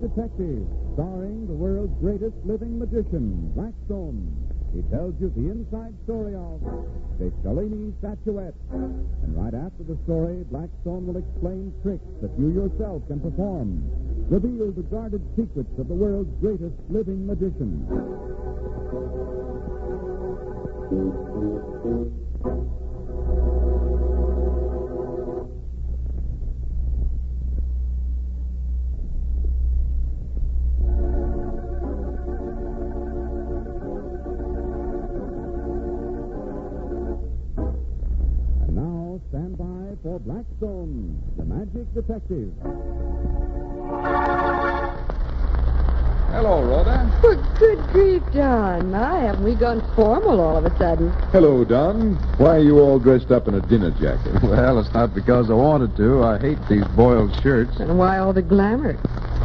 Detective, starring the world's greatest living magician, Blackstone. He tells you the inside story of the Cailini statuette. And right after the story, Blackstone will explain tricks that you yourself can perform. Reveal the guarded secrets of the world's greatest living magician. Stand by for Blackstone, the Magic Detective. Hello, Rhoda. Well, good grief, Don. My, haven't we gone formal all of a sudden? Hello, Don. Why are you all dressed up in a dinner jacket? Well, it's not because I wanted to. I hate these boiled shirts. And why all the glamour?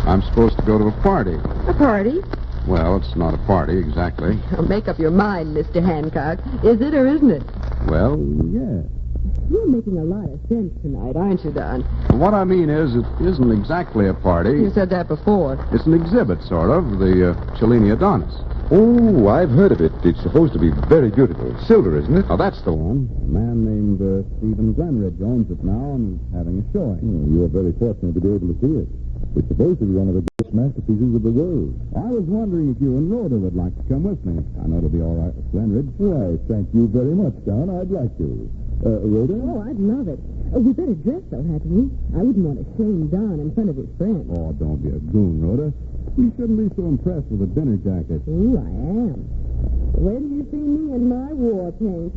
I'm supposed to go to a party. A party? Well, it's not a party, exactly. Now, make up your mind, Mr. Hancock. Is it or isn't it? Well, yeah. You're making a lot of sense tonight, aren't you, Don? What I mean is, it isn't exactly a party. You said that before. It's an exhibit, sort of, the Cailini Adonis. Oh, I've heard of it. It's supposed to be very beautiful. Silver, isn't it? Oh, that's the one. A man named Stephen Glenridge owns it now and is having a showing. You are very fortunate to be able to see it. It's supposed to be one of the greatest masterpieces of the world. I was wondering if you and Rhoda would like to come with me. I know it'll be all right with Glenridge. Why, thank you very much, Don. I'd like to. Rhoda? Oh, I'd love it. We better dress, though, hadn't we? I wouldn't want to shame Don in front of his friends. Oh, don't be a goon, Rhoda. You shouldn't be so impressed with a dinner jacket. Ooh, I am. When do you see me in my war paint?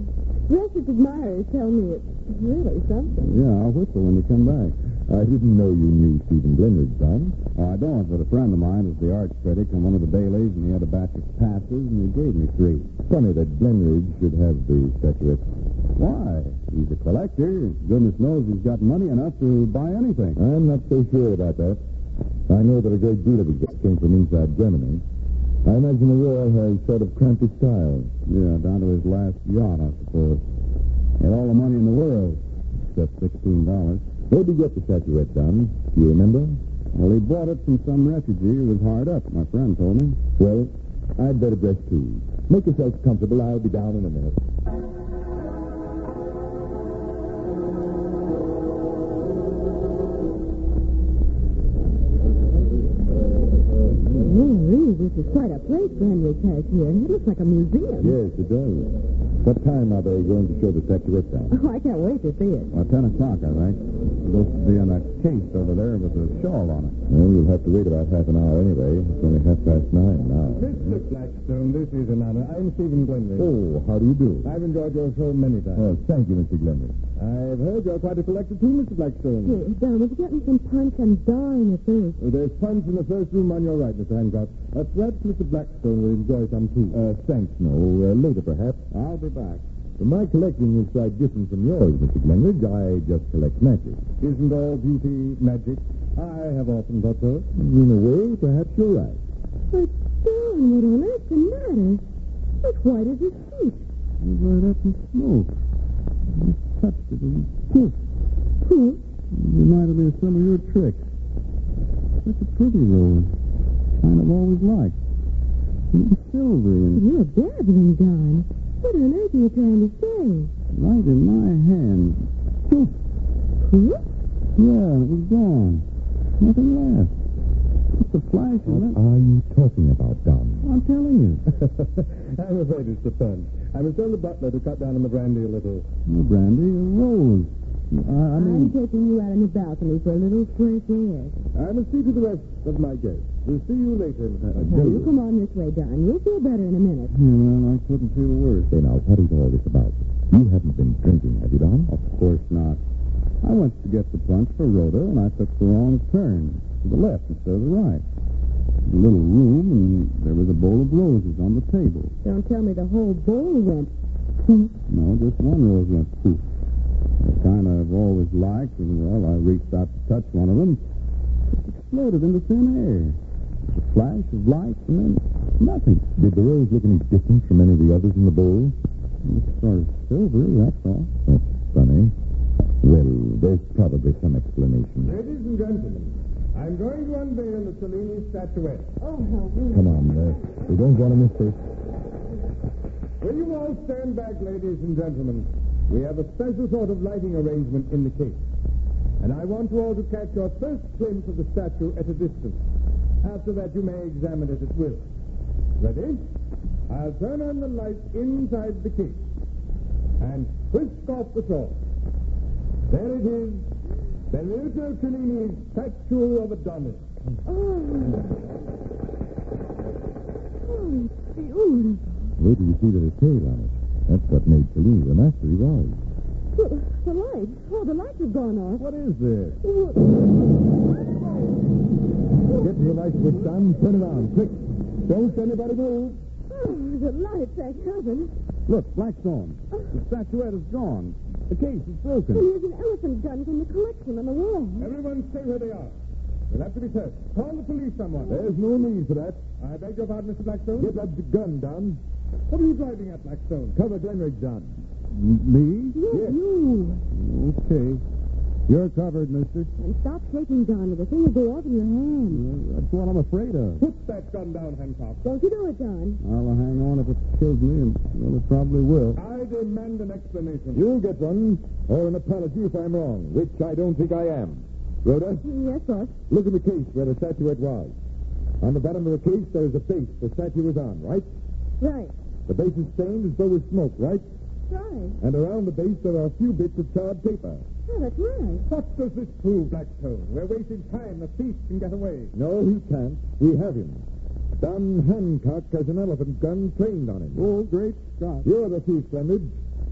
Dressers admirers tell me it's really something. Yeah, I'll whistle when you come back. I didn't know you knew Stephen Glenridge, Don. I don't, but a friend of mine is the art critic on one of the dailies, and he had a batch of passes, and he gave me 3. Funny that Glenridge should have the statuette. Why? He's a collector. Goodness knows he's got money enough to buy anything. I'm not so sure about that. I know that a great deal of it came from inside Germany. I imagine the war has sort of cramped his style. Yeah, down to his last yacht, I suppose. He had all the money in the world, except $16. Where'd he get the statuette, Don? Do you remember? Well, he bought it from some refugee who was hard up, my friend told me. Well, I'd better dress, too. Make yourself comfortable. I'll be down in a minute. This is quite a place Glenridge has here. It looks like a museum. Yes, it does. What time are they going to show the statuette, Don? Oh, I can't wait to see it. Well, 10 o'clock, I think. It's supposed to be in a case over there with a shawl on it. Well, you'll have to wait about half an hour anyway. It's only 9:30 now. Mr. Blackstone, this is an honor. I'm Stephen Glenridge. Oh, how do you do? I've enjoyed your show many times. Oh, thank you, Mr. Glenridge. I've heard you're quite a collector too, Mr. Blackstone. Here, Don, would you get me some punch? I'm dying of thirst. There's punch in the first room on your right, Mr. Hancock. Perhaps Mr. Blackstone will enjoy some too. Thanks, no. Later, perhaps. I'll be back. My collecting is quite different from yours, Mr. Glenridge. I just collect magic. Isn't all beauty magic? I have often thought so. In a way, perhaps you're right. But, Don, what on earth's the matter? As white as a sheet. It's right up in smoke. I touched it and poof. Poof? Reminded me of some of your tricks. Such a pretty rose. Kind of always liked. It's silvery and You're babbling, Don. What on earth are you trying to say? right in my hand. Poof. Poof? Yeah, it was gone. Nothing left. Just a flash of What it. are you talking about, Don? I'm telling you. I'm afraid it's the punch. I must tell the butler to cut down on the brandy a little. No brandy, a rose. I mean, I'm taking you out on the balcony for a little fresh air. I must see to the rest of my guests. We'll see you later. Now, you come on this way, Don. You'll feel better in a minute. well, I couldn't feel worse. Say now, what is all this about? You haven't been drinking, have you, Don? Of course not. I went to get the punch for Rhoda, and I took the wrong turn. To the left instead of the right. A little room, and there was a bowl of roses on the table. Don't tell me the whole bowl went poof. No, just one rose went poof. I kind of always liked, and, well, I reached out to touch one of them. It exploded into thin air. A flash of light, and then nothing. Did the rose look any different from any of the others in the bowl? It was sort of silvery, that's all. That's funny. Well, there's probably some explanation. Ladies and gentlemen, I'm going to unveil the Cailini statuette. Oh, no. Come on, we don't want to miss this. Will you all stand back, ladies and gentlemen? We have a special sort of lighting arrangement in the case. And I want you all to catch your first glimpse of the statue at a distance. After that, you may examine it at will. Ready? I'll turn on the light inside the case and whisk off the torch. There it is, Benvenuto Cailini's statue of Adonis. Oh, it's beautiful. Where do you see the tail on it? That's what made Cailini the master he was. The light. Oh, the lights have gone off. What is this? Get to the light switch, Don. Turn it on, quick. Don't anybody move. Oh, the light, thank heaven. Look, Blackstone. The statuette is gone. The case is broken. And here's an elephant gun from the collection on the wall. Everyone stay where they are. We'll have to be searched. Call the police, someone. There's no need for that. I beg your pardon, Mr. Blackstone. Get that gun, Don. What are you driving at, Blackstone? Cover Glenridge, Don. Me? Yes, you. Okay. You're covered, mister. And stop shaking, Don, or the thing will go off in your hand. That's what I'm afraid of. Put that gun down, Hancock. Don't you do it, Don. I'll hang on if it kills me, and well, it probably will. I demand an explanation. You'll get one, or an apology if I'm wrong, which I don't think I am. Rhoda, Yes, boss. look at the case where the statuette was. On the bottom of the case, there is a base the statue was on, right? Right. The base is stained as though with smoke, right? Right. And around the base, there are a few bits of charred paper. Oh, that's right. What does this prove, Blackstone? We're wasting time. The thief can get away. No, he can't. We have him. Don Hancock has an elephant gun trained on him. Oh, great Scott. You're the thief, Glenridge.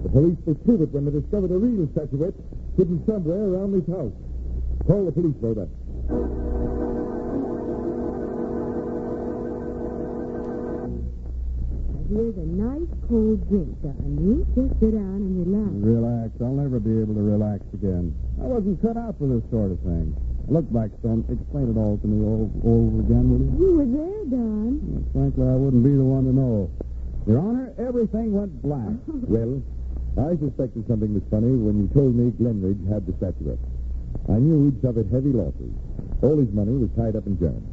The police will prove it when they discover the real statuette hidden somewhere around this house. Call the police, Rhoda. Here's a nice cold drink, Don. You just sit down and relax. Relax. I'll never be able to relax again. I wasn't cut out for this sort of thing. Look, Blackstone, explain it all to me over again, will you? You were there, Don. Well, frankly, I wouldn't be the one to know. Your Honor, everything went black. Well, I suspected something was funny when you told me Glenridge had the statuette. I knew he'd suffered heavy losses. All his money was tied up in Germany.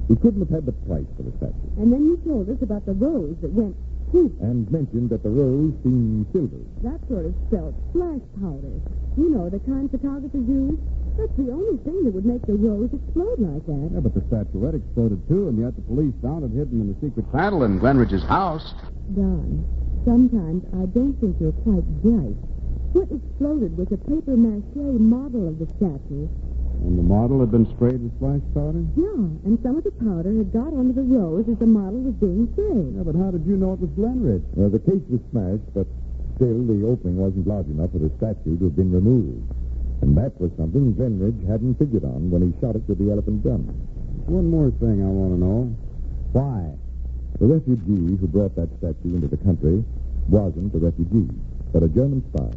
He couldn't have had the price for the statue. And then you told us about the rose that went poof. And mentioned that the rose seemed silver. That sort of spelled flash powder. You know, the kind photographers use. That's the only thing that would make the rose explode like that. Yeah, but the statuette exploded, too, and yet the police found it hidden in the secret Saddle in Glenridge's house. Don, sometimes I don't think you're quite bright. What exploded was a papier-mâché model of the statue. And the model had been sprayed with flash powder? Yeah, and some of the powder had got onto the rose as the model was being sprayed. Yeah, but how did you know it was Glenridge? Well, the case was smashed, but still the opening wasn't large enough for the statue to have been removed. And that was something Glenridge hadn't figured on when he shot it with the elephant gun. One more thing I want to know. Why? The refugee who brought that statue into the country wasn't a refugee, but a German spy.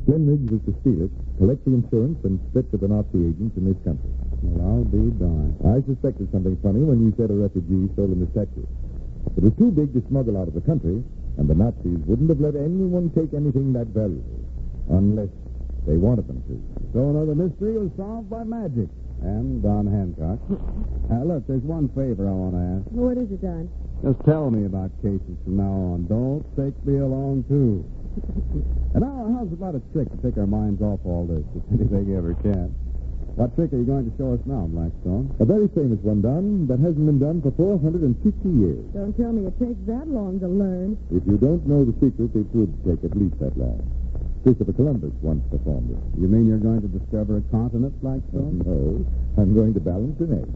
Glenridge was to steal it, collect the insurance, and split with the Nazi agents in this country. Well, I'll be darned. I suspected something funny when you said a refugee stolen the statue. It was too big to smuggle out of the country, and the Nazis wouldn't have let anyone take anything that valuable, unless they wanted them to. So another mystery was solved by magic. And Don Hancock. Look, there's one favor I want to ask. What is it, Don? Just tell me about cases from now on. Don't take me along, too. And now, how's about a trick to take our minds off all this, if anything ever can? What trick are you going to show us now, Blackstone? A very famous one, Don, that hasn't been done for 450 years. Don't tell me it takes that long to learn. If you don't know the secret, it would take at least that long. Christopher Columbus once performed it. You mean you're going to discover a continent, Blackstone? No, I'm going to balance an egg.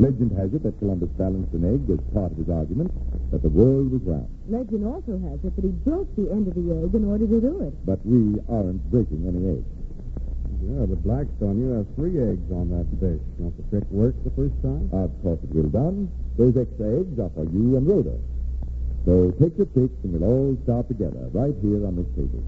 Legend has it that Columbus balanced an egg as part of his argument that the world was round. Legend also has it that he broke the end of the egg in order to do it. But we aren't breaking any eggs. Yeah, but Blackstone, you have 3 eggs on that fish. Don't the trick work the first time? Of course it will, Don. Those extra eggs are for you and Rhoda. So take your picks and we'll all start together right here on this table.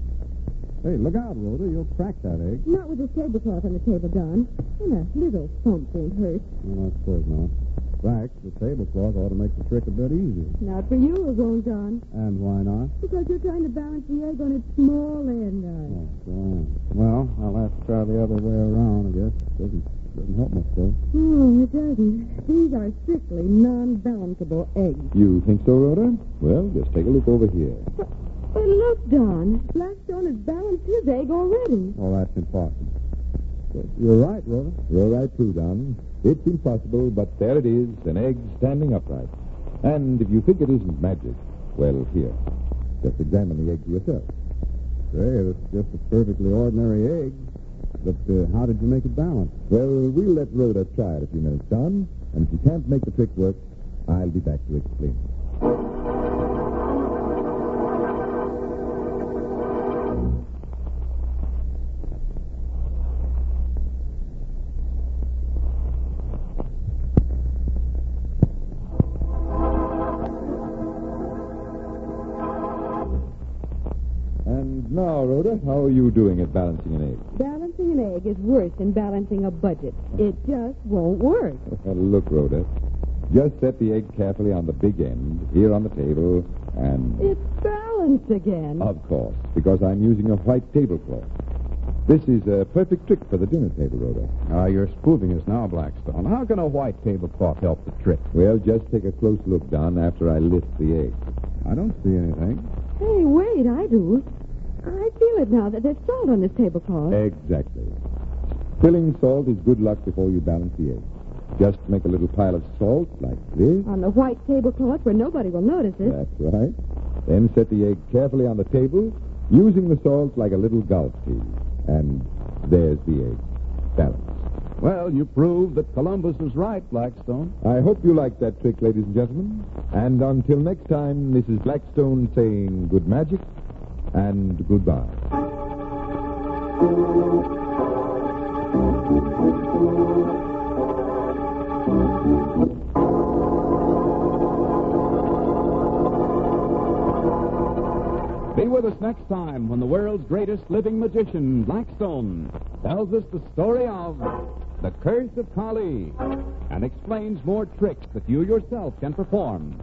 Hey, look out, Rhoda. You'll crack that egg. Not with this tablecloth on the table, Don. And a little thump won't hurt. Well, I suppose not. In fact, the tablecloth ought to make the trick a bit easier. Not for you, it won't, Don. And why not? Because you're trying to balance the egg on its small end, Don. Oh, fine. Well, I'll have to try the other way around, I guess. Doesn't Doesn't help much, though. Oh, it doesn't. These are strictly non-balanceable eggs. You think so, Rhoda? Well, just take a look over here. But look, Don. Blackstone has balanced his egg already. Oh, that's impossible. But you're right, Rhoda. You're right, too, Don. It's impossible, but there it is, an egg standing upright. And if you think it isn't magic, well, here. Just examine the egg yourself. Say, it's just a perfectly ordinary egg. But how did you make it balance? Well, we'll let Rhoda try it a few minutes, Don. And if she can't make the trick work, I'll be back to explain. And now, Rhoda, how are you doing at balancing an egg? Balancing an egg is worse than balancing a budget. It just won't work. Well, look, Rhoda. Just set the egg carefully on the big end, here on the table, and... It's balanced again. Of course, because I'm using a white tablecloth. This is a perfect trick for the dinner table, Rhoda. You're spoofing us now, Blackstone. How can a white tablecloth help the trick? Well, just take a close look, Don, after I lift the egg. I don't see anything. Hey, wait, I do. I feel it now that there's salt on this tablecloth. Exactly. Spilling salt is good luck before you balance the egg. Just make a little pile of salt like this. On the white tablecloth where nobody will notice it. That's right. Then set the egg carefully on the table, using the salt like a little golf tee. And there's the egg. Balanced. Well, you proved that Columbus was right, Blackstone. I hope you liked that trick, ladies and gentlemen. And until next time, this is Blackstone saying good magic and goodbye. Be with us next time when the world's greatest living magician, Blackstone, tells us the story of the Curse of Cailini and explains more tricks that you yourself can perform.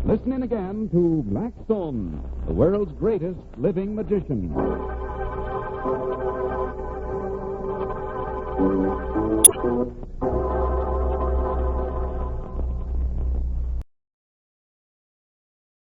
Listen in again to Blackstone, the world's greatest living magician.